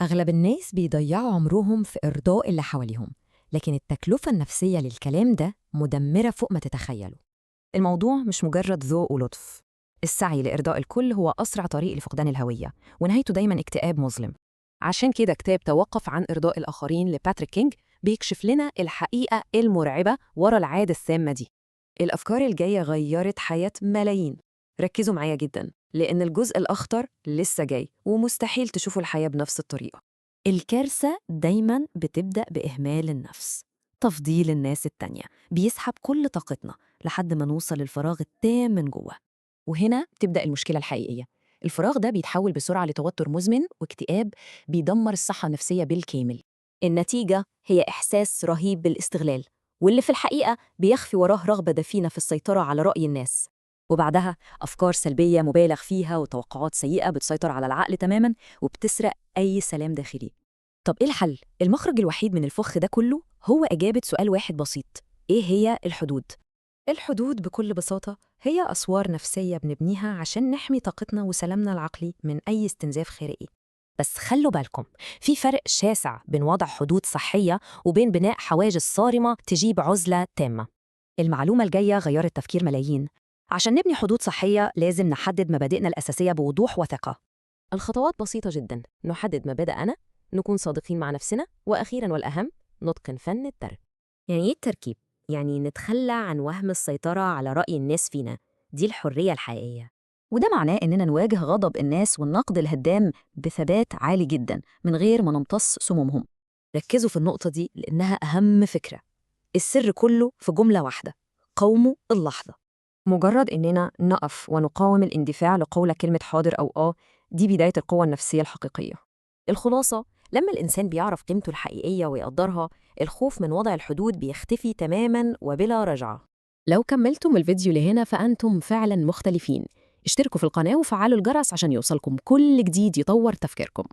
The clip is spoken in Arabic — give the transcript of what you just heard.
أغلب الناس بيضيعوا عمرهم في إرضاء اللي حواليهم، لكن التكلفة النفسية للكلام ده مدمرة فوق ما تتخيلوا. الموضوع مش مجرد ذوق ولطف. السعي لإرضاء الكل هو أسرع طريق لفقدان الهوية، ونهايته دايماً اكتئاب مظلم. عشان كده كتاب توقف عن إرضاء الآخرين لباتريك كينج بيكشف لنا الحقيقة المرعبة ورا العادة السامة دي. الأفكار الجاية غيرت حياة ملايين. ركزوا معايا جداً، لأن الجزء الأخطر لسه جاي ومستحيل تشوفوا الحياة بنفس الطريقة. الكارثة دايماً بتبدأ بإهمال النفس. تفضيل الناس التانية بيسحب كل طاقتنا لحد ما نوصل للفراغ التام من جوه. وهنا تبدأ المشكلة الحقيقية. الفراغ ده بيتحول بسرعة لتوتر مزمن واكتئاب بيدمر الصحة النفسية بالكامل. النتيجة هي إحساس رهيب بالاستغلال، واللي في الحقيقة بيخفي وراه رغبة دفينة في السيطرة على رأي الناس. وبعدها أفكار سلبية مبالغ فيها وتوقعات سيئة بتسيطر على العقل تماماً وبتسرق أي سلام داخلي. طب إيه الحل؟ المخرج الوحيد من الفخ ده كله هو إجابة سؤال واحد بسيط: إيه هي الحدود؟ الحدود بكل بساطة هي أسوار نفسية بنبنيها عشان نحمي طاقتنا وسلامنا العقلي من أي استنزاف خارجي. بس خلوا بالكم، في فرق شاسع بين وضع حدود صحية وبين بناء حواجز صارمة تجيب عزلة تامة. المعلومة الجاية غيرت تفكير ملايين. عشان نبني حدود صحية لازم نحدد مبادئنا الأساسية بوضوح وثقة. الخطوات بسيطة جدا، نحدد مبادئنا، نكون صادقين مع نفسنا، وأخيرا والأهم نتقن فن الترك. يعني إيه التركيب؟ يعني نتخلى عن وهم السيطرة على رأي الناس فينا. دي الحرية الحقيقية. وده معناه إننا نواجه غضب الناس والنقد الهدام بثبات عالي جدا من غير ما نمتص سمومهم. ركزوا في النقطة دي لأنها أهم فكرة. السر كله في جملة واحدة: قوموا اللحظة. مجرد إننا نقف ونقاوم الاندفاع لقول كلمة حاضر أو دي بداية القوة النفسية الحقيقية. الخلاصة، لما الإنسان بيعرف قيمته الحقيقية ويقدرها، الخوف من وضع الحدود بيختفي تماماً وبلا رجعة. لو كملتم الفيديو لهنا فأنتم فعلاً مختلفين. اشتركوا في القناة وفعلوا الجرس عشان يوصلكم كل جديد يطور تفكيركم.